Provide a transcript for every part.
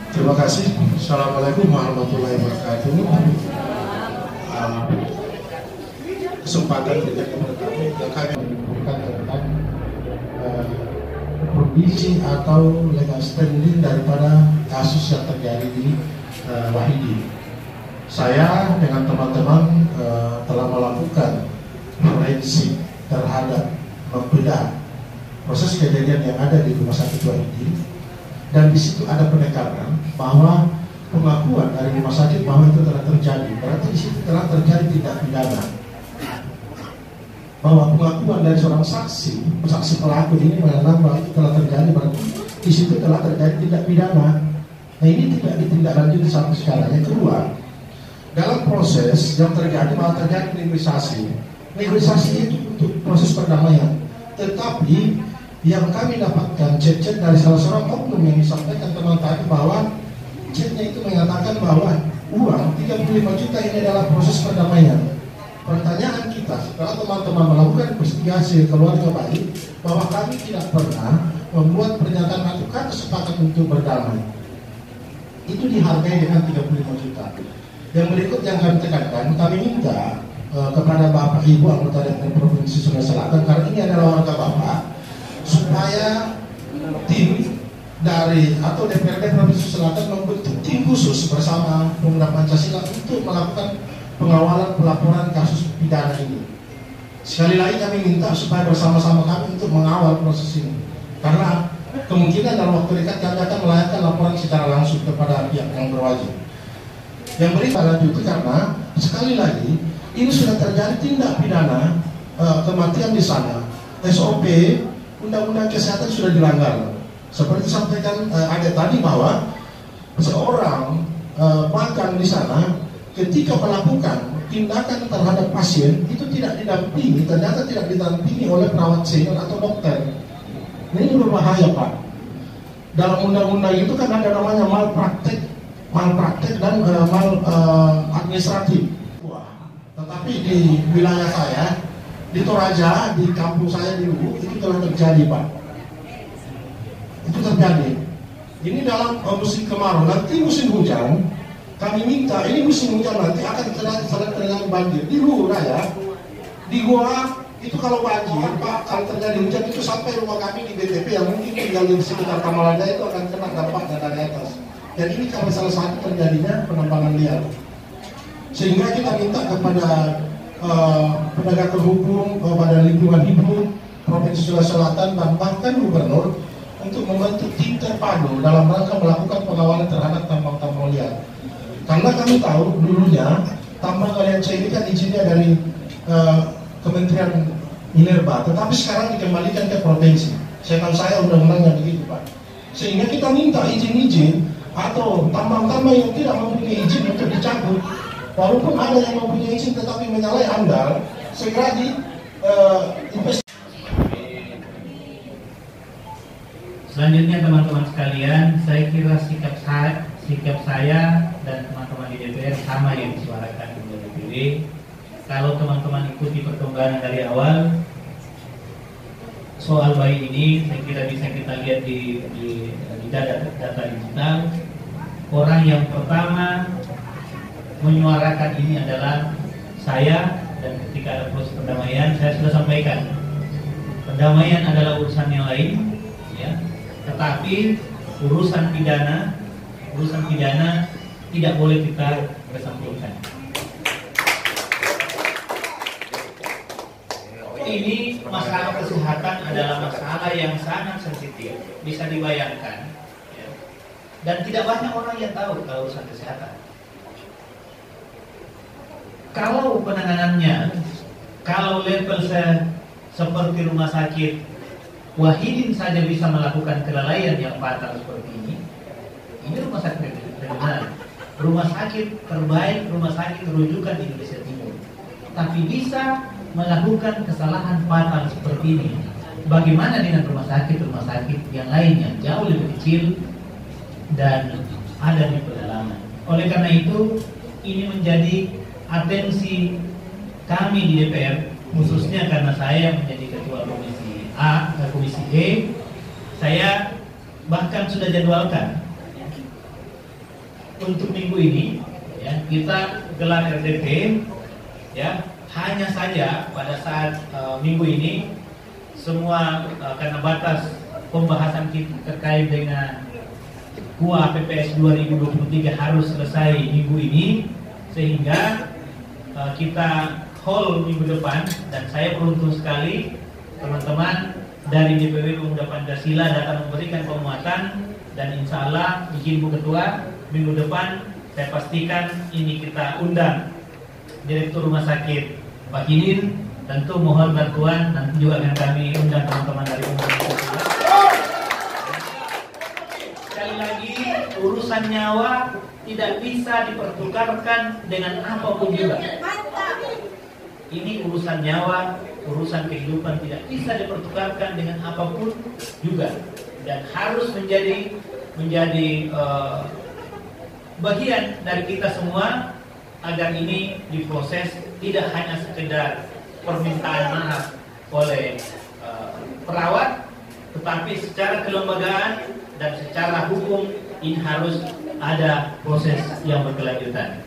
Terima kasih. Assalamualaikum warahmatullahi wabarakatuh. Kesempatan kita kami yang kami memberikan tentang kondisi atau legal standing daripada kasus yang terjadi di Wahidi. Saya dengan teman-teman telah melakukan forensik terhadap membedah proses kejadian yang ada di Rumah Sakit Wahidi, dan di situ ada penekanan bahwa pengakuan dari rumah sakit bahwa itu telah terjadi, berarti di situ telah terjadi tindak pidana. Bahwa pengakuan dari seorang saksi pelaku ini mengatakan bahwa itu telah terjadi, berarti di situ telah terjadi tindak pidana. Nah, ini tidak ditindaklanjuti sampai sekarang. Yang kedua, dalam proses yang terjadi malah terjadi negosiasi. Negosiasi itu untuk proses perdamaian. Tetapi yang kami dapatkan chat-chat dari salah seorang oknum yang disampaikan teman tadi bahwa chatnya itu mengatakan bahwa uang 35 juta ini adalah proses perdamaian. Pertanyaan kita setelah teman-teman melakukan investigasi keluarga baik bahwa kami tidak pernah membuat pernyataan atau kesepakatan untuk berdamai. Itu dihargai dengan 35 juta. Yang berikut yang kami tekankan, kami minta kepada Bapak Ibu anggota DPR Provinsi Sulawesi Selatan, karena ini adalah warga Bapak, supaya tim dari atau DPRD Provinsi Selatan membentuk tim khusus bersama Pemuda Pancasila untuk melakukan pengawalan pelaporan kasus pidana ini. Sekali lagi kami minta supaya bersama-sama kami untuk mengawal proses ini, karena kemungkinan dalam waktu dekat kami akan melayangkan laporan secara langsung kepada pihak yang berwajib. Yang berikut lanjut karena sekali lagi ini sudah terjadi tindak pidana kematian di sana. SOP Undang-Undang Kesehatan sudah dilanggar. Seperti disampaikan ada tadi bahwa seorang makan di sana ketika melakukan tindakan terhadap pasien itu tidak didampingi, ternyata tidak didampingi oleh perawat senior atau dokter. Ini berbahaya, Pak. Dalam undang-undang itu kan ada namanya malpraktek dan administratif. Tetapi di wilayah saya, di Toraja, di kampung saya di Luwu, itu telah terjadi, Pak. Itu terjadi. Ini dalam musim kemarau, nanti musim hujan, kami minta, ini musim hujan nanti akan terjadi banjir. Di Luwu Raya, di Goa, itu kalau banjir, Pak, kalau terjadi hujan itu sampai rumah kami di BTP yang mungkin tinggal di sekitar Kamalanda itu akan kena dampak dari atas. Dan ini karena salah satu terjadinya penambangan liar. Sehingga kita minta kepada penegakan hukum, kepada lingkungan hidup Provinsi Sulawesi Selatan dan bahkan gubernur untuk membentuk tim terpadu dalam rangka melakukan pengawalan terhadap tambang-tambang liar. Karena kami tahu dulunya tambang aliansi ini kan izinnya dari Kementerian Minerba, tetapi sekarang dikembalikan ke provinsi. Saya undang-undangnya begitu, Pak. Sehingga kita minta izin-izin atau tambang-tambang yang tidak mempunyai izin untuk dicabut, walaupun ada yang mempunyai izin tetapi menyalahi AMDAL, segera investigasi. Selanjutnya teman-teman sekalian, saya kira sikap saya dan teman-teman di DPR sama yang disuarakan di DPD. Kalau teman-teman ikuti perkembangan dari awal soal bayi ini, saya kira bisa kita lihat di data digital. Orang yang pertama menyuarakan ini adalah saya, dan ketika ada proses perdamaian saya sudah sampaikan perdamaian adalah urusan yang lain, ya. Tetapi urusan pidana tidak boleh kita kesampingkan. Ini masalah kesehatan adalah masalah yang sangat sensitif, bisa dibayangkan, ya. Dan tidak banyak orang yang tahu kalau urusan kesehatan. Kalau penanganannya, kalau level seperti rumah sakit Wahidin saja bisa melakukan kelalaian yang fatal seperti ini rumah sakit regional, rumah sakit terbaik, rumah sakit rujukan di Indonesia Timur, tapi bisa melakukan kesalahan fatal seperti ini. Bagaimana dengan rumah sakit yang lainnya jauh lebih kecil dan ada di pedalaman. Oleh karena itu, ini menjadi atensi kami di DPR, khususnya karena saya menjadi ketua komisi E. Saya bahkan sudah jadwalkan untuk minggu ini ya, kita gelar RDP ya, hanya saja pada saat minggu ini semua karena batas pembahasan kita terkait dengan KUA PPS 2023 harus selesai minggu ini, sehingga kita hold minggu depan. Dan saya beruntung sekali teman-teman dari DPW Pemuda Pancasila datang memberikan penguatan, dan insya Allah izin Bu Ketua minggu depan saya pastikan ini kita undang Direktur Rumah Sakit Pak Hidin. Tentu mohon bantuan, nanti juga akan kami undang teman-teman dari Pemuda Pancasila. Sekali lagi, urusan nyawa tidak bisa dipertukarkan dengan apapun juga. Ini urusan nyawa, urusan kehidupan tidak bisa dipertukarkan dengan apapun juga, dan harus menjadi bagian dari kita semua agar ini diproses, tidak hanya sekedar permintaan maaf oleh perawat, tetapi secara kelembagaan dan secara hukum ini harus ada proses yang berkelanjutan.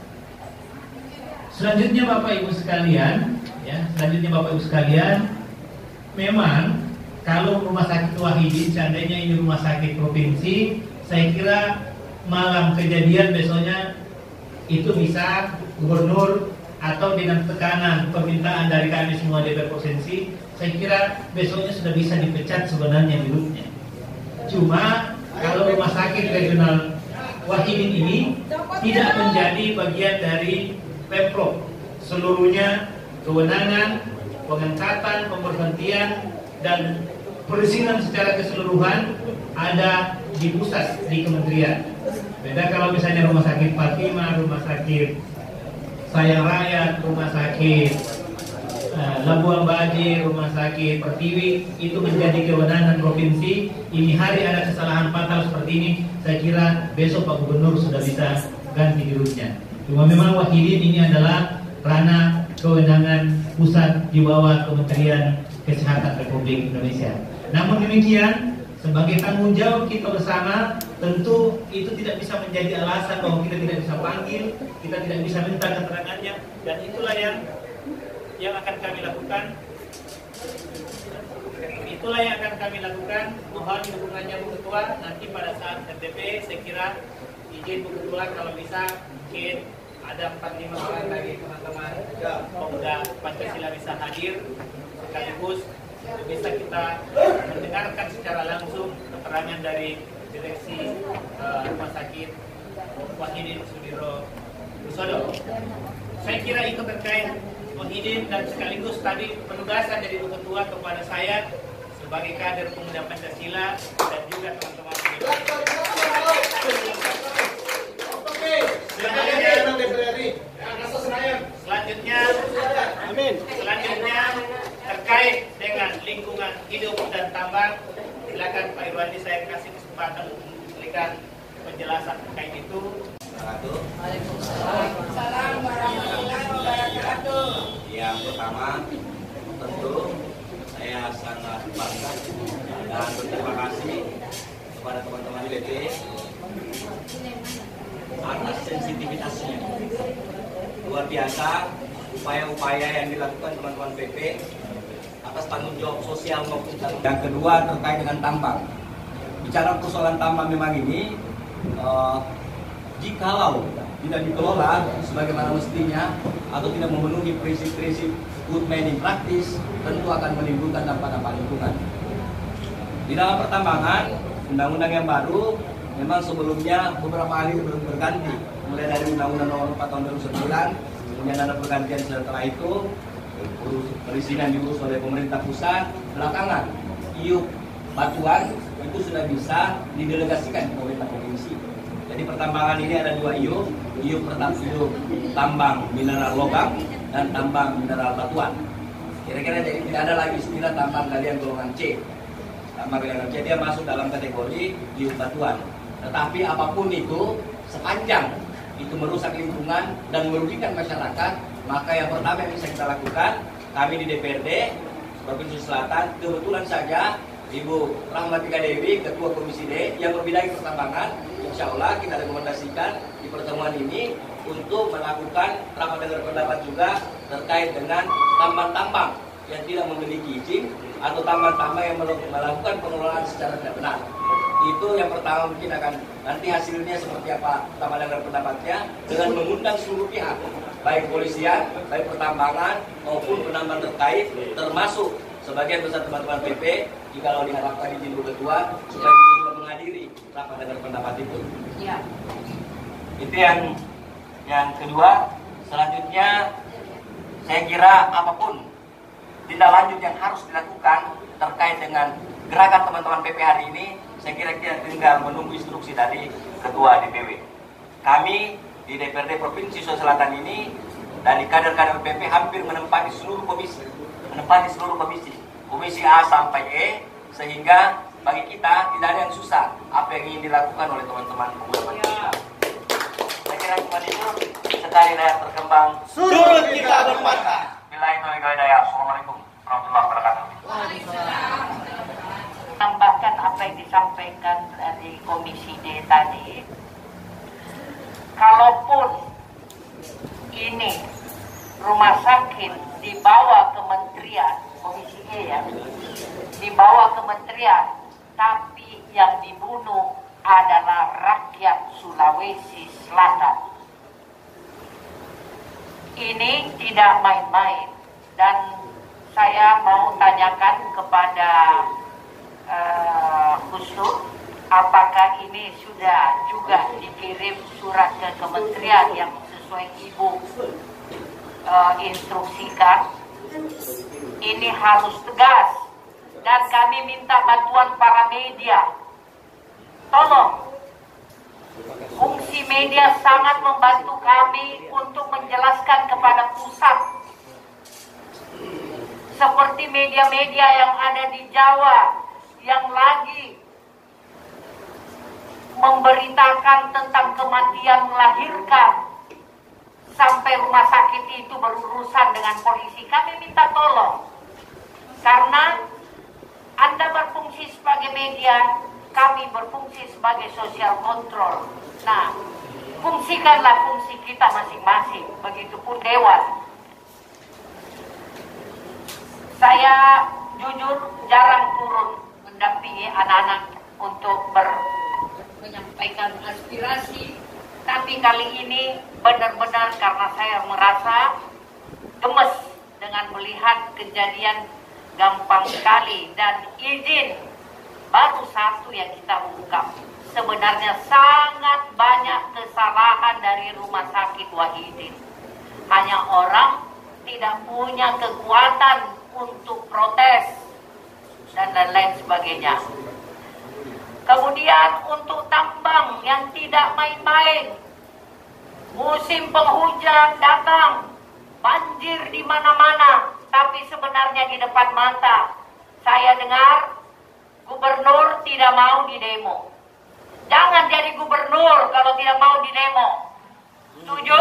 Selanjutnya Bapak Ibu sekalian, memang kalau Rumah Sakit Wahidin seandainya ini rumah sakit provinsi, saya kira malam kejadian besoknya itu bisa gubernur atau dengan tekanan permintaan dari kami semua DPR provinsi, saya kira besoknya sudah bisa dipecat sebenarnya dirutnya. Cuma kalau Rumah Sakit Regional Wahidin ini tidak menjadi bagian dari Pemprov, seluruhnya kewenangan, pengangkatan, pemberhentian, dan perizinan secara keseluruhan ada di pusat, di kementerian. Beda kalau misalnya Rumah Sakit Fatimah, Rumah Sakit Sayang Rakyat, Rumah Sakit Labuan Bajo, Rumah Sakit Pertiwi, itu menjadi kewenangan provinsi. Ini hari ada kesalahan fatal seperti ini, saya kira besok Pak Gubernur sudah bisa ganti dirutnya. Cuma memang Wahidin ini adalah ranah kewenangan pusat di bawah Kementerian Kesehatan Republik Indonesia. Namun demikian, sebagai tanggung jawab kita bersama, tentu itu tidak bisa menjadi alasan bahwa kita tidak bisa panggil, kita tidak bisa minta keterangannya, dan itulah yang akan kami lakukan. Itulah yang akan kami lakukan. Mohon dukungannya Bu Ketua. Nanti pada saat RDP, saya kira izin Bu Ketua kalau bisa mungkin ada 4-5 orang lagi teman-teman Pemuda Pancasila bisa hadir, sekaligus bisa kita mendengarkan secara langsung keterangan dari Direksi Rumah Sakit Wahidin Sudiro Husodo. Saya kira itu terkait Wahidin, dan sekaligus tadi penugasan dari Bu Ketua kepada saya sebagai kader Pemuda Pancasila dan juga teman-teman. Selanjutnya terkait dengan lingkungan hidup dan tambang, silakan Pak Irwandi, saya kasih kesempatan untuk memberikan penjelasan terkait itu. Waalaikumsalam warahmatullahi wabarakatuh. Yang pertama, tentu saya sangat bangga dan berterima kasih kepada teman-teman BP atas sensitivitasnya. Luar biasa upaya-upaya yang dilakukan teman-teman BP atas tanggung jawab sosial maupun tanggung. Yang kedua terkait dengan tambang. Bicara persoalan tambang memang ini jikalau tidak dikelola sebagaimana mestinya atau tidak memenuhi prinsip-prinsip good mining practice, tentu akan menimbulkan dampak-dampak lingkungan. Di dalam pertambangan, undang-undang yang baru memang sebelumnya beberapa kali belum berganti, mulai dari Undang-Undang Nomor 4 Tahun 2009, kemudian ada pergantian setelah itu, perizinan diurus oleh pemerintah pusat. Belakangan, IUP Batuan itu sudah bisa didelegasikan ke pemerintah provinsi. Jadi pertambangan ini ada 2 IUP, IUP pertama IUP tambang mineral logam dan tambang mineral batuan. Kira-kira jadi tidak ada lagi istilah tambang galian golongan C. Tambang galian C dia masuk dalam kategori IUP batuan. Tetapi apapun itu, sepanjang itu merusak lingkungan dan merugikan masyarakat, maka yang pertama yang bisa kita lakukan, kami di DPRD Provinsi Selatan, kebetulan saja Ibu Rahmatika Dewi, Ketua Komisi D yang membidangi pertambangan, insya insya Allah kita rekomendasikan di pertemuan ini untuk melakukan rapat dengar pendapat juga terkait dengan tambang-tambang yang tidak memiliki izin atau tambang-tambang yang melakukan pengelolaan secara tidak benar. Itu yang pertama, mungkin akan nanti hasilnya seperti apa rapat dengar pendapatnya dengan mengundang seluruh pihak, baik polisian, baik pertambangan maupun penambang terkait, termasuk sebagian besar teman-teman PP, jikalau diharapkan izin Bu Ketua supaya bisa juga menghadiri rapat dengar pendapat itu. Ya. Itu yang kedua. Selanjutnya, saya kira apapun tindak lanjut yang harus dilakukan terkait dengan gerakan teman-teman PP hari ini, saya kira kita tinggal menunggu instruksi dari Ketua DPW. Kami di DPRD Provinsi Sulawesi Selatan ini dari kader-kader PP hampir menempati seluruh komisi, komisi A sampai E, sehingga bagi kita tidak ada yang susah apa yang ingin dilakukan oleh teman-teman pemuda Pancasila. Saya kira cuma itu, sekali daya berkembang, Turut kita berpantang. Assalamualaikum warahmatullahi wabarakatuh. Tambahkan apa yang disampaikan dari Komisi D tadi, kalaupun ini rumah sakit dibawa kementerian, Komisi E ya, dibawa kementerian, tapi yang dibunuh adalah rakyat Sulawesi Selatan. Ini tidak main-main, dan saya mau tanyakan kepada khusus, apakah ini sudah juga dikirim surat ke kementerian yang sesuai Ibu instruksikan. Ini harus tegas, dan kami minta bantuan para media. Tolong, fungsi media sangat membantu kami untuk menjelaskan kepada pusat, seperti media-media yang ada di Jawa yang lagi memberitakan tentang kematian melahirkan sampai rumah sakit itu berurusan dengan polisi. Kami minta tolong, karena Anda berfungsi sebagai media, kami berfungsi sebagai sosial kontrol. Nah, fungsikanlah fungsi kita masing-masing, begitupun Dewan. Saya jujur jarang turun mendampingi anak-anak untuk menyampaikan aspirasi, tapi kali ini benar-benar karena saya merasa gemes dengan melihat kejadian gampang sekali, dan izin baru satu yang kita ungkap. Sebenarnya sangat banyak kesalahan dari Rumah Sakit Wahidin. Hanya orang tidak punya kekuatan untuk protes dan lain-lain sebagainya. Kemudian untuk tambang yang tidak main-main, musim penghujan datang, banjir di mana-mana, tapi sebenarnya di depan mata saya dengar gubernur tidak mau didemo. Jangan jadi gubernur kalau tidak mau didemo. Setuju?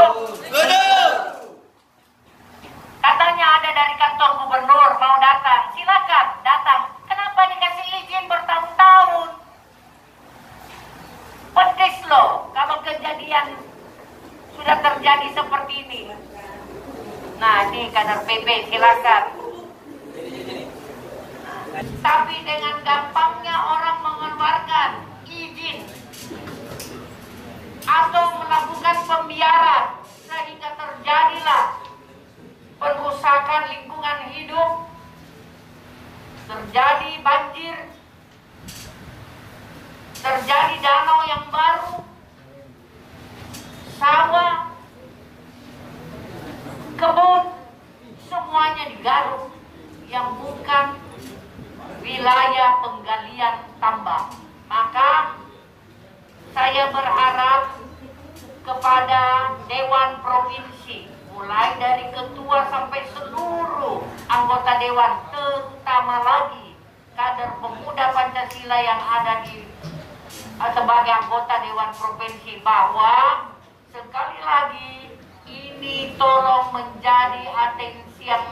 Katanya ada dari kantor gubernur mau datang, silakan datang. Kenapa dikasih izin bertahun-tahun? Pedes loh kalau kejadian sudah terjadi seperti ini. Nah, ini kader PP silakan. Tapi dengan gampangnya orang mengeluarkan izin atau melakukan pembiaran sehingga terjadilah perusakan lingkungan hidup, terjadi banjir, terjadi danau yang baru, sawah, kebun, semuanya digaruk yang bukan wilayah penggalian tambang. Maka saya berharap kepada Dewan Provinsi, mulai dari ketua sampai seluruh anggota Dewan, terutama lagi kader pemuda Pancasila yang ada di sebagai anggota Dewan Provinsi, bahwa sekali lagi ini tolong menjadi atensi yang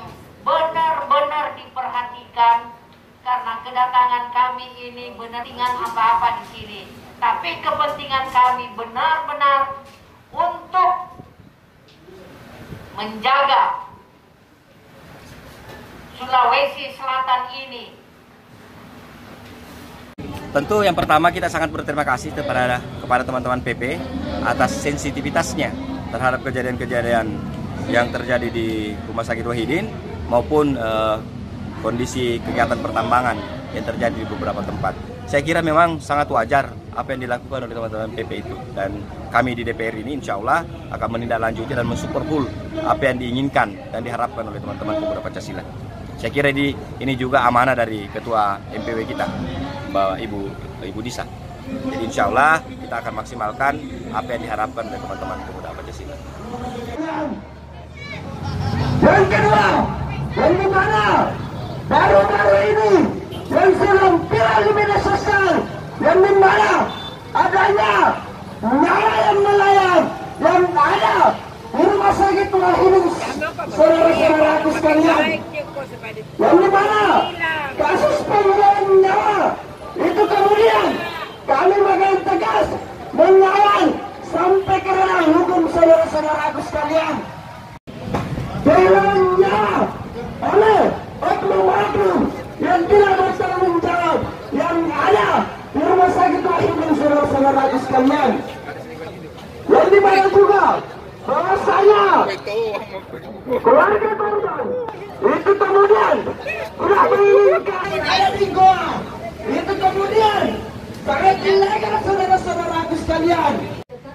benar-benar diperhatikan, karena kedatangan kami ini benar dengan apa-apa di sini. Tapi kepentingan kami benar-benar untuk menjaga Sulawesi Selatan ini. Tentu yang pertama kita sangat berterima kasih kepada teman-teman PP atas sensitivitasnya terhadap kejadian-kejadian yang terjadi di Rumah Sakit Wahidin maupun kondisi kegiatan pertambangan yang terjadi di beberapa tempat. Saya kira memang sangat wajar apa yang dilakukan oleh teman-teman PP itu, dan kami di DPR ini insya Allah akan menindaklanjuti dan mensupport full apa yang diinginkan dan diharapkan oleh teman-teman Pemuda Pancasila. Saya kira ini juga amanah dari Ketua MPW kita, Mbak Ibu Disa. Jadi insya Allah kita akan maksimalkan apa yang diharapkan oleh teman-teman Pemuda Pancasila. Yang kedua, yang dimana baru-baru ini yang sedang viral di media sosial, yang dimana adanya nyawa yang melayang yang ada di Rumah Sakit Wahidin, saudara-saudaraku sekalian, yang dimana kasus pembunuhan nyawa itu kemudian kami bakalan tegas mengawal sampai ke ranah hukum, saudara-saudaraku sekalian. Hilangnya oleh oknum-oknum yang tidak bertanggung jawab yang ada di Rumah Sakit Wahidin, saudara-saudaraku sekalian, yang dimana juga bahwasanya keluarga korban itu kemudian tidak menginginkan ada di goa, itu kemudian sangat ilegal, saudara-saudaraku sekalian.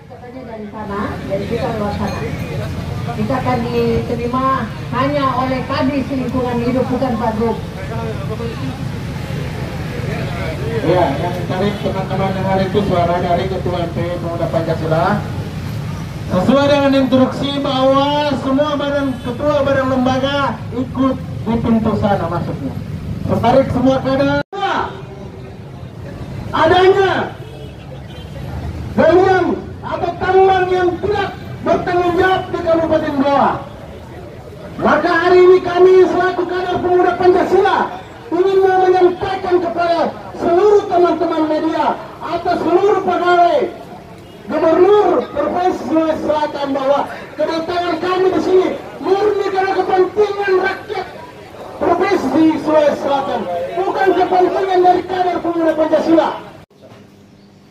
Katanya dari sana, dari kita luar sana. Kita akan diterima hanya oleh Kadis Lingkungan Hidup, bukan Pak Gub. Ya, yang tadi teman-teman dengar itu suara dari Ketua MPW Pemuda Pancasila. Sesuai dengan instruksi bahwa semua ketua badan lembaga ikut di pintu sana masuknya. Setarik semua kader. Adanya galian atau tambang yang tidak bertanggung jawab di Kabupaten Goa. Maka hari ini kami selaku kader Pemuda Pancasila ingin menyampaikan kepada seluruh teman-teman media atau seluruh pegawai Gubernur Provinsi Sulawesi Selatan bahwa kedatangan kami di sini murni karena kepentingan rakyat Provinsi Sulawesi Selatan, bukan kepentingan dari kader Pemuda Pancasila.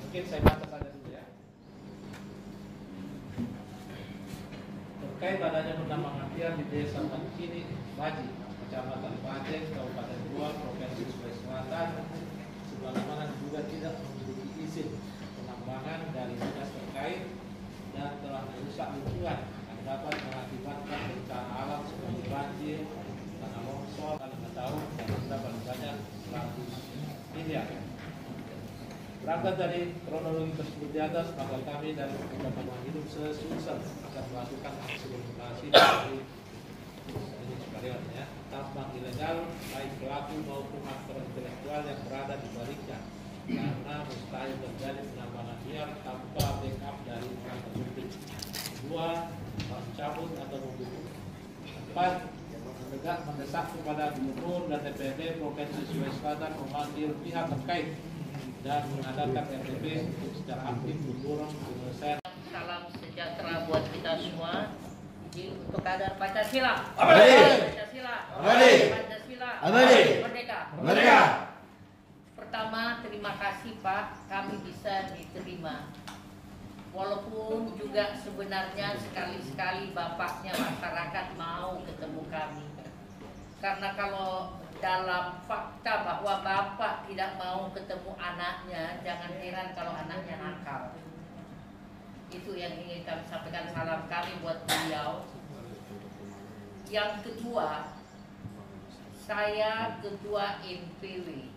Mungkin saya baca saja dulu ya. Terkait adanya penambangan liar di Desa Pancini, Baji, Kecamatan Bajeng, Kabupaten Goa, Provinsi Sulawesi Selatan, sebagaimana juga tidak memiliki izin penambangan dari dinas terkait dan telah merusak lingkungan yang dapat mengakibatkan bencana alam seperti banjir, tanah longsor, tanah tahun dan denda paling banyak 100 miliar. Berangkat dari kronologi tersebut di atas, maka kami dari Pemuda Hidup Sesungguhnya akan melakukan aksi demokrasi dari ini superior ya, tambang ilegal baik pelaku maupun aktor intelektual yang berada di baliknya, karena mustahil terjadi penambangan liar tanpa backup dari orang tersebut. 2. Mencabut atau membunuh. 4. Mendesak kepada Gubernur dan DPRD Provinsi Sulawesi Selatan memanggil pihak terkait dan mengadakan RTP untuk secara aktif mendorong penyelesaian. Salam sejahtera buat kita semua. Untuk kader Pancasila. Pancasila. Pancasila. Merdeka. Merdeka. Pertama, terima kasih Pak, kami bisa diterima. Walaupun juga sebenarnya sekali-sekali bapaknya masyarakat mau ketemu kami. Karena kalau dalam fakta bahwa bapak tidak mau ketemu anaknya, jangan heran kalau anaknya nakal. Itu yang ingin kami sampaikan, salam kami buat beliau. Yang kedua, saya ketua MPW.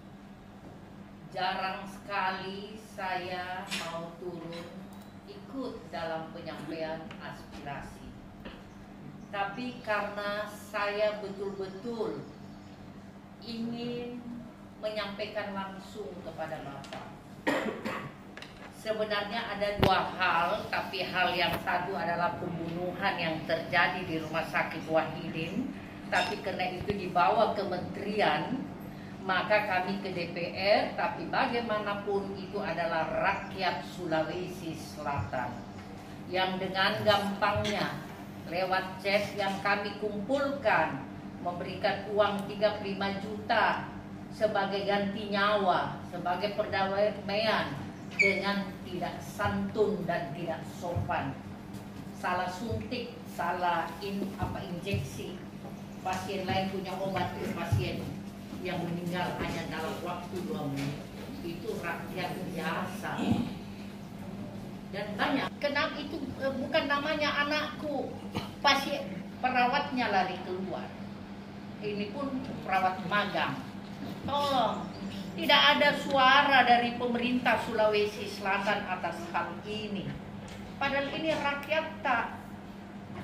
Jarang sekali saya mau turun ikut dalam penyampaian aspirasi. Tapi karena saya betul-betul ingin menyampaikan langsung kepada Bapak. Sebenarnya ada 2 hal, tapi hal yang satu adalah pembunuhan yang terjadi di Rumah Sakit Wahidin. Tapi karena itu dibawa kementerian, maka kami ke DPR, tapi bagaimanapun itu adalah rakyat Sulawesi Selatan yang dengan gampangnya lewat chat yang kami kumpulkan memberikan uang 35 juta sebagai ganti nyawa, sebagai perdamaian dengan tidak santun dan tidak sopan. Salah suntik, salah injeksi. Pasien lain punya obat ke pasien yang meninggal hanya dalam waktu 2 menit. Itu rakyat biasa. Dan banyak. Kenapa itu bukan namanya anakku? Pasien perawatnya lari keluar. Ini pun perawat magang. Tolong, tidak ada suara dari pemerintah Sulawesi Selatan atas hal ini. Padahal ini rakyat tak.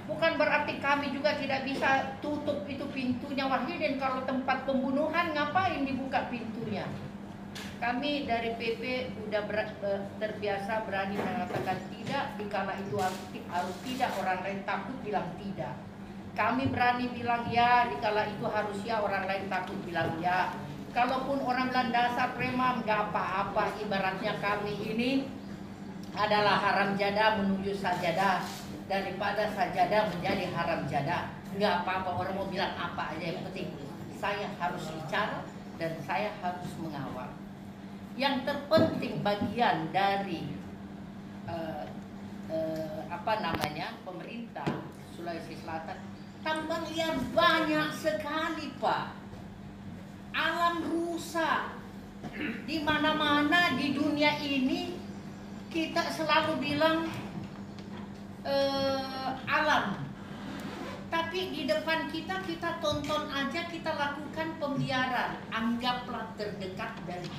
Bukan berarti kami juga tidak bisa tutup itu pintunya. Wahidin, kalau tempat pembunuhan ngapain dibuka pintunya? Kami dari PP sudah terbiasa berani mengatakan tidak. Dikala itu harus tidak, orang lain takut bilang tidak. Kami berani bilang ya, dikala itu harus ya, orang lain takut bilang ya. Kalaupun orang bilang dasar preman, nggak apa-apa. Ibaratnya kami ini adalah haram jadah menuju sajadah, daripada sajadah menjadi haram jadah. Nggak apa-apa, orang mau bilang apa aja, yang penting saya harus bicara dan saya harus mengawal. Yang terpenting bagian dari pemerintah Sulawesi Selatan, tambang liar banyak sekali, Pak. Alam rusak di mana-mana di dunia ini. Kita selalu bilang alam, tapi di depan kita tonton aja, kita lakukan pembiaran. Anggaplah terdekat dari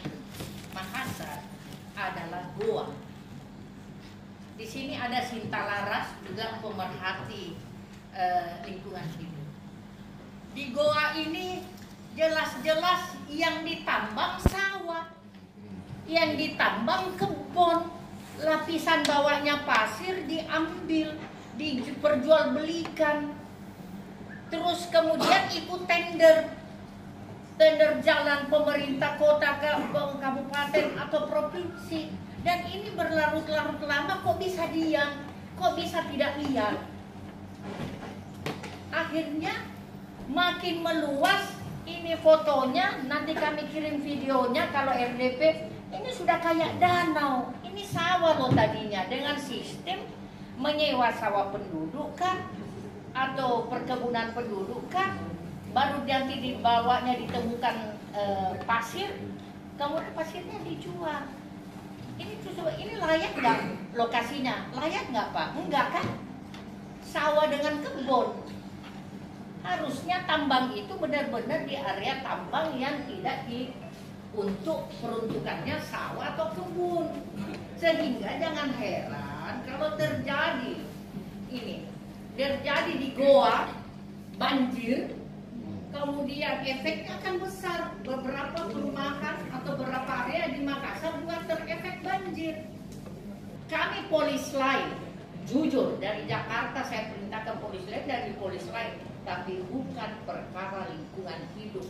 Makassar adalah goa. Di sini ada Sintalaras juga pemerhati lingkungan hidup. Di goa ini jelas-jelas yang ditambang sawah, yang ditambang kebun. Lapisan bawahnya pasir diambil, diperjualbelikan. Terus kemudian ikut tender jalan pemerintah kota, kabupaten atau provinsi. Dan ini berlarut-larut lama, kok bisa diam, kok bisa tidak lihat. Akhirnya makin meluas. Ini fotonya, nanti kami kirim videonya kalau RDP. Ini sudah kayak danau. Ini sawah loh tadinya, dengan sistem menyewa sawah penduduk kan, atau perkebunan penduduk kan. Baru nanti dibawanya ditemukan pasir, kemudian pasirnya dijual. Ini layak nggak lokasinya? Layak nggak, Pak? Enggak kan? Sawah dengan kebun. Harusnya tambang itu benar-benar di area tambang yang tidak untuk peruntukannya sawah atau kebun. Sehingga jangan heran kalau terjadi di goa banjir, kemudian efeknya akan besar. Beberapa perumahan atau beberapa area di Makassar juga terefek banjir. Kami polis lain, jujur dari Jakarta saya perintahkan polis lain dari polis lain, tapi bukan perkara lingkungan hidup.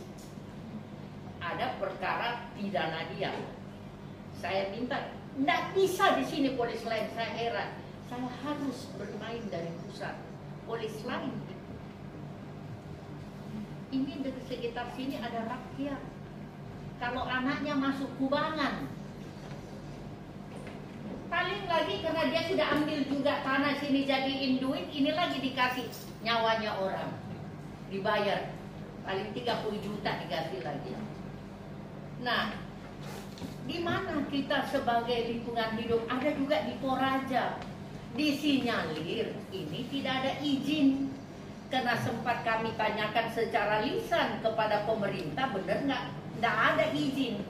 Ada perkara pidana dia. Saya minta, tidak bisa di sini polis lain. Saya heran, saya harus bermain dari pusat. Polis lain. Ini dari sekitar sini ada rakyat. Kalau anaknya masuk kubangan, paling lagi karena dia sudah ambil juga tanah sini jadiin duit, ini lagi dikasih nyawanya orang, dibayar paling 30 juta dikasih lagi. Nah, di mana kita sebagai lingkungan hidup? Ada juga di Toraja, disinyalir ini tidak ada izin. Karena sempat kami tanyakan secara lisan kepada pemerintah, benar nggak ada izin.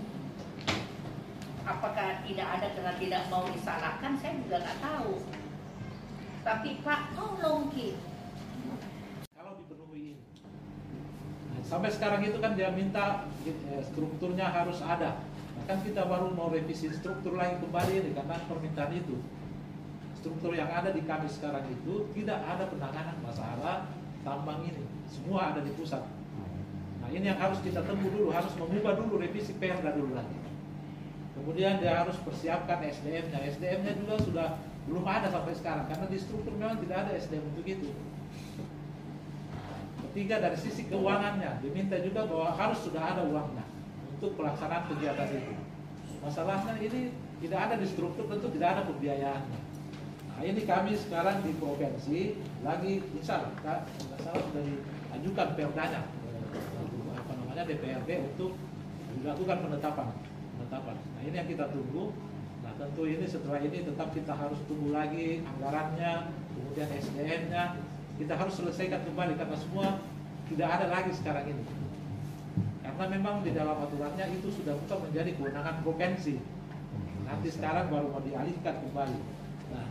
Apakah tidak ada karena tidak mau disalahkan? Saya juga nggak tahu. Tapi Pak, tolong Ki. Kalau dipenuhi, sampai sekarang itu kan dia minta strukturnya harus ada. Nah, kan kita baru mau revisi struktur lain kembali karena permintaan itu. Struktur yang ada di kami sekarang itu tidak ada penanganan masalah tambang ini. Semua ada di pusat. Nah ini yang harus kita tempuh dulu, harus mengubah dulu revisi Perda dulu lagi. Kemudian dia harus persiapkan SDM-nya. SDM-nya juga sudah belum ada sampai sekarang karena di struktur memang tidak ada SDM untuk itu. Ketiga, dari sisi keuangannya diminta juga bahwa harus sudah ada uangnya untuk pelaksanaan kegiatan itu. Masalahnya ini tidak ada di struktur, tentu tidak ada pembiayaannya. Nah, ini kami sekarang di provinsi lagi insya Allah sudah diajukan perdanya DPRD untuk dilakukan penetapan. Nah, ini yang kita tunggu. Nah, tentu ini setelah ini tetap kita harus tunggu lagi anggarannya, kemudian SDM-nya. Kita harus selesaikan kembali karena semua tidak ada lagi sekarang ini. Karena memang di dalam aturannya itu sudah bukan menjadi kewenangan provinsi. Nanti sekarang baru mau dialihkan kembali. Nah,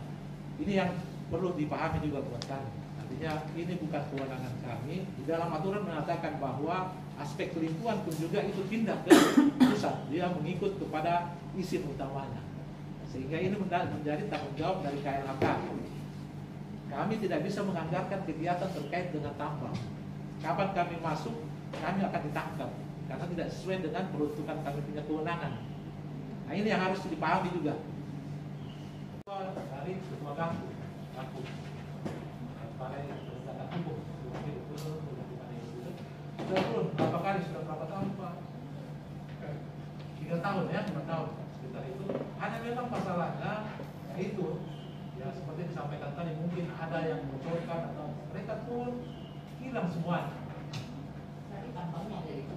ini yang perlu dipahami juga buat kami. Artinya ini bukan kewenangan kami. Di dalam aturan mengatakan bahwa aspek lingkungan pun juga itu pindah ke pusat. Dia mengikut kepada izin utamanya. Sehingga ini menjadi tanggung jawab dari KLHK. Kami tidak bisa menganggarkan kegiatan terkait dengan tambang. Kapan kami masuk, kami akan ditangkap karena tidak sesuai dengan peruntukan kami punya kewenangan. Nah, ini yang harus dipahami juga. Dari semua kampung. Sudah belum? Berapa kali? Sudah berapa tahun Pak? 3 tahun ya, 5 tahun sekitar itu. Hanya memang masalahnya itu ya seperti disampaikan tadi, mungkin ada yang bocorkan atau mereka pun hilang semua. Tadi tampangnya dari itu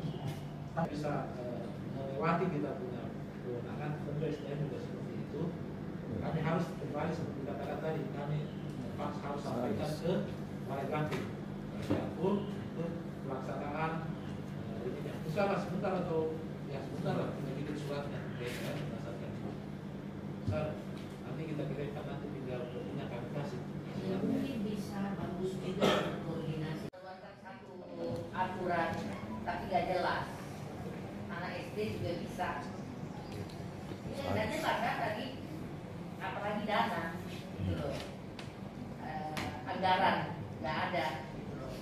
Bisa melewati kita punya kewenangan, tentu SDM juga seperti itu. Kami harus kembali seperti katakan tadi, kami harus sampaikan ke Balai Ganti pun untuk pelaksanaan ini. Misalnya sebentar atau ya sebentar lah kita bikin suratnya berdasarkan nanti kita kirimkan, nanti tinggal punya kami kasih. Mungkin bisa bagus juga koordinasi satu aturan tapi gak jelas. Anak SD juga bisa. Ini gak jelas kan tadi, apalagi dana gitu loh. Anggaran nggak ada gitu loh.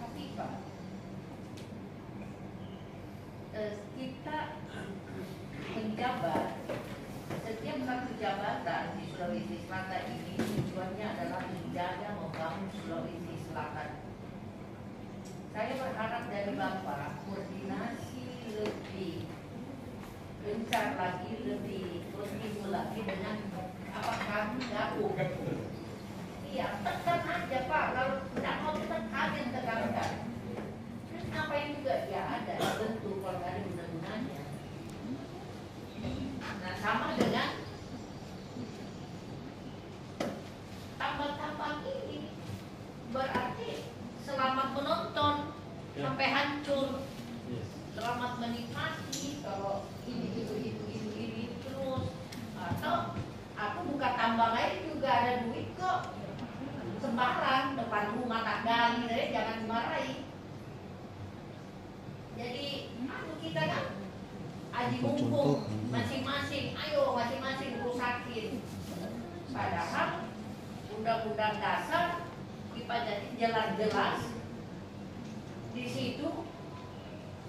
Tapi Pak, kita menjabat, setiap satu jabatan di Sulawesi Selatan ini tujuannya adalah menjaga membangun Sulawesi Selatan. Saya berharap dari Bapak koordinasi lebih gencar lagi, lebih kontinue lagi dengan apa kami gabung. Iya, tekan aja Pak, kalau tidak mau tekan yang tekankan. Terus ngapain juga ya ada bentuk kalau ada guna-gunanya. Nah, sama dengan tambang-tambang ini berarti selamat menonton sampai hancur, selamat menikmati kalau ini terus. Atau aku buka tambang lain juga ada duit kok, sembarang depan rumah tak gali, jangan dimarahi. Jadi kita kan aji mumpung masing-masing, ayo masing-masing rusakin. Padahal undang-undang dasar dipajari jelas-jelas di situ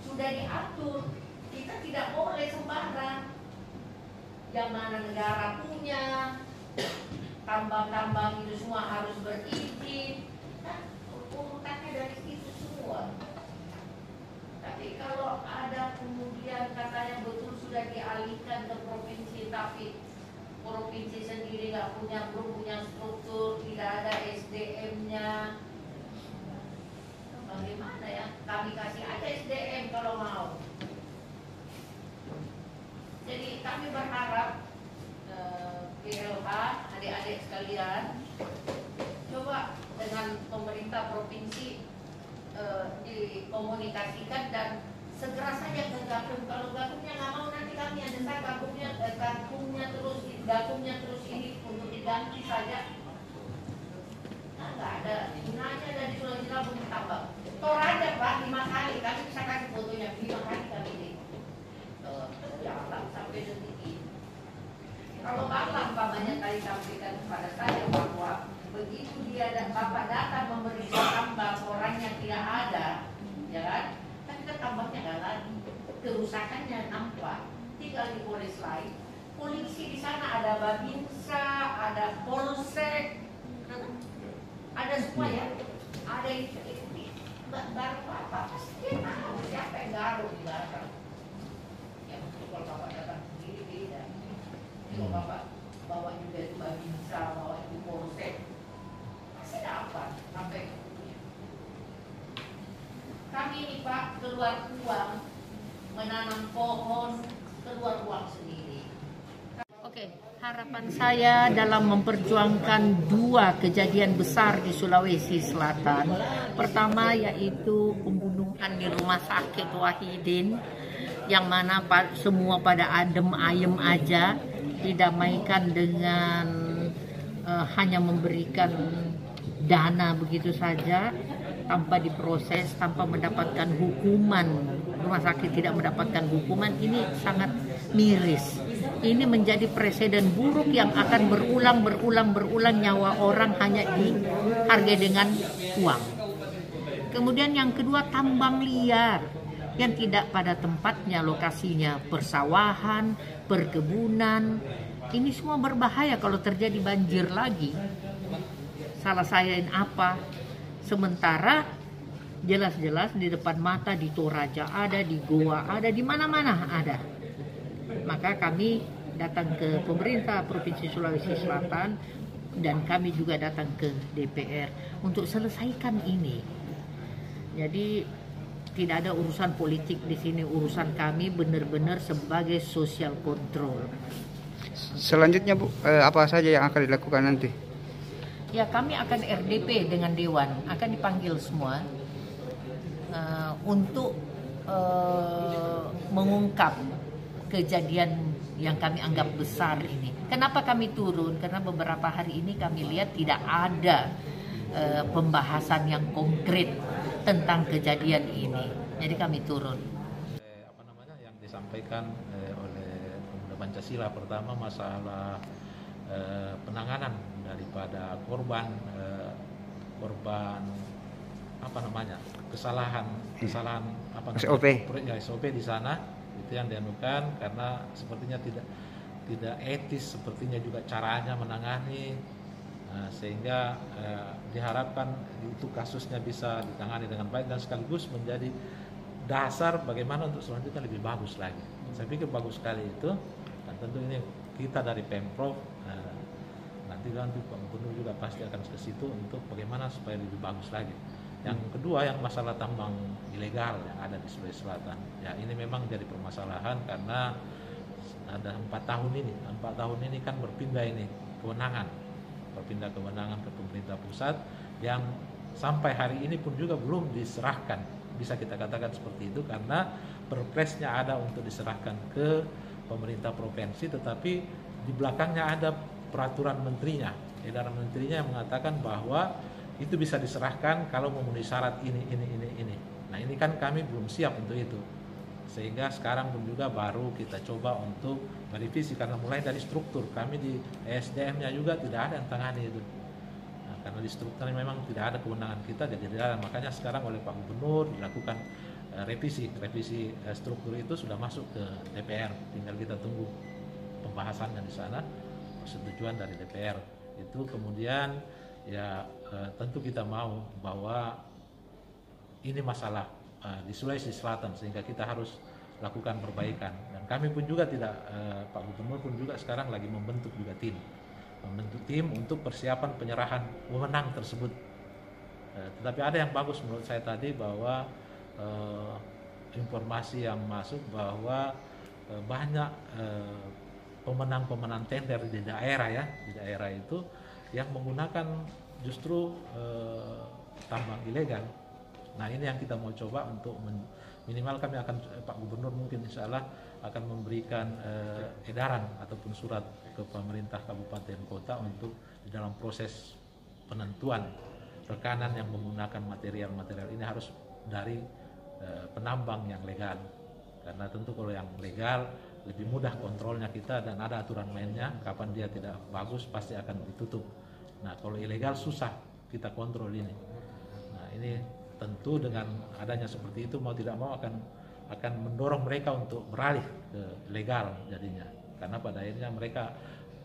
sudah diatur, kita tidak boleh sembarang. Yang mana negara punya, tambang-tambang itu semua harus berizin, kan urutannya dari situ semua. Tapi kalau ada kemudian katanya betul sudah dialihkan ke provinsi, tapi provinsi sendiri belum punya struktur, tidak ada SDM-nya, bagaimana ya? Kami kasih aja SDM kalau mau. Jadi kami berharap PLH, adik-adik sekalian, coba dengan pemerintah provinsi dikomunikasikan dan segera saja ke Gakum. Kalau Gakumnya nggak mau, nanti kami yang desak Gakumnya terus ini untuk diganti saja. Nah, nggak ada gunanya dari Sulawesi Selatan tambah. Tor aja Pak 5 kali, kami bisa kasih fotonya 5 kali kami ini. Jalan sampai detik ini. Kalau Bapak banyak kali sampaikan kepada saya bahwa begitu dia dan Bapak datang memeriksa tambang orangnya tidak ada, ya kan? Kan kerusakannya nampak, tinggal di Polres lain. Polisi di sana ada Babinsa, ada Polsek, ada semua ya. Ada itu baru apa pasti dia tahu siapa yang garuk di belakang. Ya kalau bapak datang sendiri beda. Kalau bapak bawa juga itu Babinsa, bawa itu Polsek, pasti dapat sampai. Kami ini Pak keluar uang, menanam pohon, keluar uang sendiri. Oke, harapan saya dalam memperjuangkan dua kejadian besar di Sulawesi Selatan. Pertama yaitu pembunuhan di rumah sakit Wahidin, yang mana semua pada adem ayem aja, didamaikan dengan hanya memberikan dana begitu saja, tanpa diproses, tanpa mendapatkan hukuman. Rumah sakit tidak mendapatkan hukuman, ini sangat miris. Ini menjadi presiden buruk yang akan berulang nyawa orang hanya dihargai dengan uang. Kemudian yang kedua, tambang liar yang tidak pada tempatnya lokasinya, persawahan, perkebunan. Ini semua berbahaya kalau terjadi banjir lagi. Salah saya apa? Sementara jelas-jelas di depan mata di Toraja ada, di Goa ada, di mana-mana ada. Maka kami datang ke pemerintah Provinsi Sulawesi Selatan dan kami juga datang ke DPR untuk selesaikan ini. Jadi tidak ada urusan politik di sini, urusan kami benar-benar sebagai social control. Selanjutnya Bu, apa saja yang akan dilakukan nanti? Ya, kami akan RDP dengan Dewan, akan dipanggil semua untuk mengungkap kejadian yang kami anggap besar ini. Kenapa kami turun? Karena beberapa hari ini kami lihat tidak ada pembahasan yang konkret tentang kejadian ini. Jadi kami turun. Yang disampaikan oleh Pemuda Pancasila, pertama masalah penanganan daripada korban kesalahan SOP di sana, itu yang dianukan, karena sepertinya tidak etis, sepertinya juga caranya menangani, sehingga diharapkan itu kasusnya bisa ditangani dengan baik dan sekaligus menjadi dasar bagaimana untuk selanjutnya lebih bagus lagi. Saya pikir bagus sekali itu, dan tentu ini kita dari Pemprov nanti Pak Gubernur juga pasti akan ke situ untuk bagaimana supaya lebih bagus lagi. Yang kedua, yang masalah tambang ilegal yang ada di Sulawesi Selatan. Ya, ini memang jadi permasalahan karena ada 4 tahun ini kan berpindah kewenangan ke pemerintah pusat, yang sampai hari ini pun juga belum diserahkan. Bisa kita katakan seperti itu karena perpresnya ada untuk diserahkan ke pemerintah provinsi, tetapi di belakangnya ada peraturan menterinya, edaran menterinya yang mengatakan bahwa itu bisa diserahkan kalau memenuhi syarat ini. Nah, ini kan kami belum siap untuk itu. Sehingga sekarang pun juga baru kita coba untuk merevisi, karena mulai dari struktur kami di SDM-nya juga tidak ada yang tangani itu. Nah, karena di strukturnya memang tidak ada kewenangan kita, jadi tidak ada. Makanya sekarang oleh Pak Gubernur dilakukan revisi struktur itu sudah masuk ke DPR. Tinggal kita tunggu pembahasannya di sana, persetujuan dari DPR. Itu kemudian ya tentu kita mau bahwa ini masalah di Sulawesi Selatan, sehingga kita harus lakukan perbaikan. Dan kami pun juga Pak Gubernur pun juga sekarang lagi membentuk tim untuk persiapan penyerahan wewenang tersebut. Tetapi ada yang bagus menurut saya tadi, bahwa informasi yang masuk bahwa banyak pemenang tender di daerah itu yang menggunakan justru tambang ilegal. Nah, ini yang kita mau coba untuk minimal kami akan, Pak Gubernur mungkin insya Allah akan memberikan edaran ataupun surat ke pemerintah kabupaten kota untuk di dalam proses penentuan rekanan yang menggunakan material ini harus dari penambang yang legal. Karena tentu kalau yang legal lebih mudah kontrolnya kita, dan ada aturan mainnya, kapan dia tidak bagus pasti akan ditutup. Nah, kalau ilegal susah kita kontrol ini. Nah, ini tentu dengan adanya seperti itu mau tidak mau akan akan mendorong mereka untuk beralih ke legal jadinya, karena pada akhirnya mereka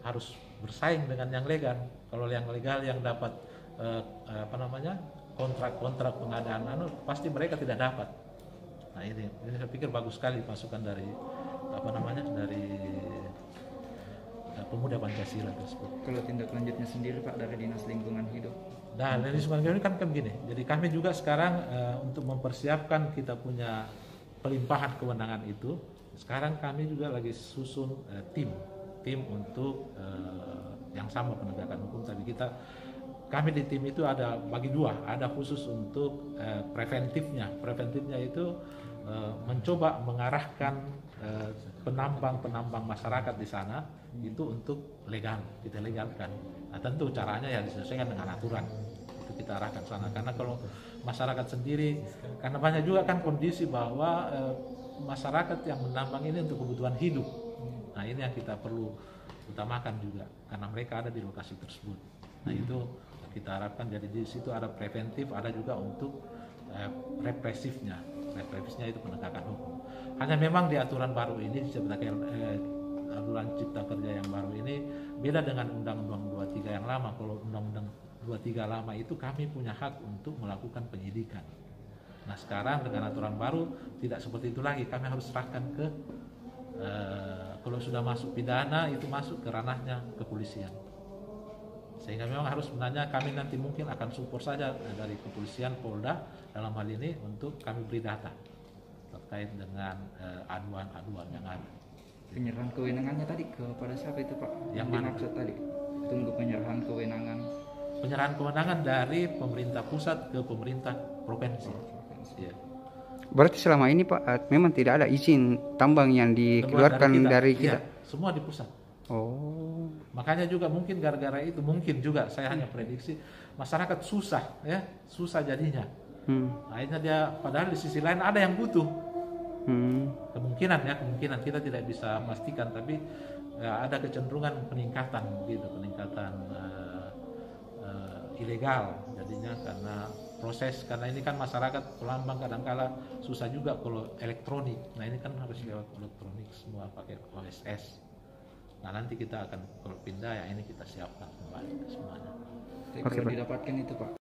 harus bersaing dengan yang legal. Kalau yang legal yang dapat kontrak-kontrak pengadaan pasti mereka tidak dapat. Nah ini saya pikir bagus sekali masukan dari dari pemuda Pancasila tersebut. Kalau tindak lanjutnya sendiri Pak dari Dinas Lingkungan Hidup? Nah dari Lingkungan Hidup kan begini, jadi kami juga sekarang untuk mempersiapkan kita punya pelimpahan kewenangan itu, sekarang kami juga lagi susun tim untuk yang sama penegakan hukum. Tapi kami di tim itu ada bagi dua, ada khusus untuk preventifnya itu mencoba mengarahkan penambang masyarakat di sana itu untuk legal, kita legalkan. Nah tentu caranya ya disesuaikan dengan aturan, itu kita arahkan sana. Karena kalau masyarakat sendiri, karena banyak juga kan kondisi bahwa masyarakat yang menambang ini untuk kebutuhan hidup. Nah ini yang kita perlu utamakan juga, karena mereka ada di lokasi tersebut. Nah itu kita harapkan, jadi di situ ada preventif, ada juga untuk represifnya itu penegakan hukum. Hanya memang di aturan baru ini, aturan Cipta Kerja yang baru ini beda dengan Undang-Undang 23 yang lama. Kalau Undang-Undang 23 lama itu kami punya hak untuk melakukan penyidikan. Nah sekarang dengan aturan baru tidak seperti itu lagi, kami harus serahkan ke kalau sudah masuk pidana itu masuk ke ranahnya kepolisian. Sehingga memang harus sebenarnya kami nanti mungkin akan support saja dari kepolisian Polda dalam hal ini untuk kami beri data terkait dengan aduan-aduan yang ada. Penyerahan kewenangannya tadi kepada siapa itu Pak? Yang mana dimaksud tadi? Tunggu penyerahan kewenangan. Penyerahan kewenangan dari pemerintah pusat ke pemerintah provinsi. Ya. Berarti selama ini Pak memang tidak ada izin tambang yang dikeluarkan dari kita? Ya, semua di pusat. Oh. Makanya juga mungkin gara-gara itu, mungkin juga saya hanya prediksi masyarakat susah jadinya. Akhirnya dia, padahal di sisi lain ada yang butuh. Kemungkinan kita tidak bisa pastikan, tapi ada kecenderungan peningkatan ilegal jadinya karena ini kan masyarakat pelambang kadangkala susah juga kalau elektronik. Nah ini kan harus lewat elektronik semua pakai OSS. Nah nanti kita akan kalau pindah ya ini kita siapkan kembali semuanya. Kalau didapatkan itu Pak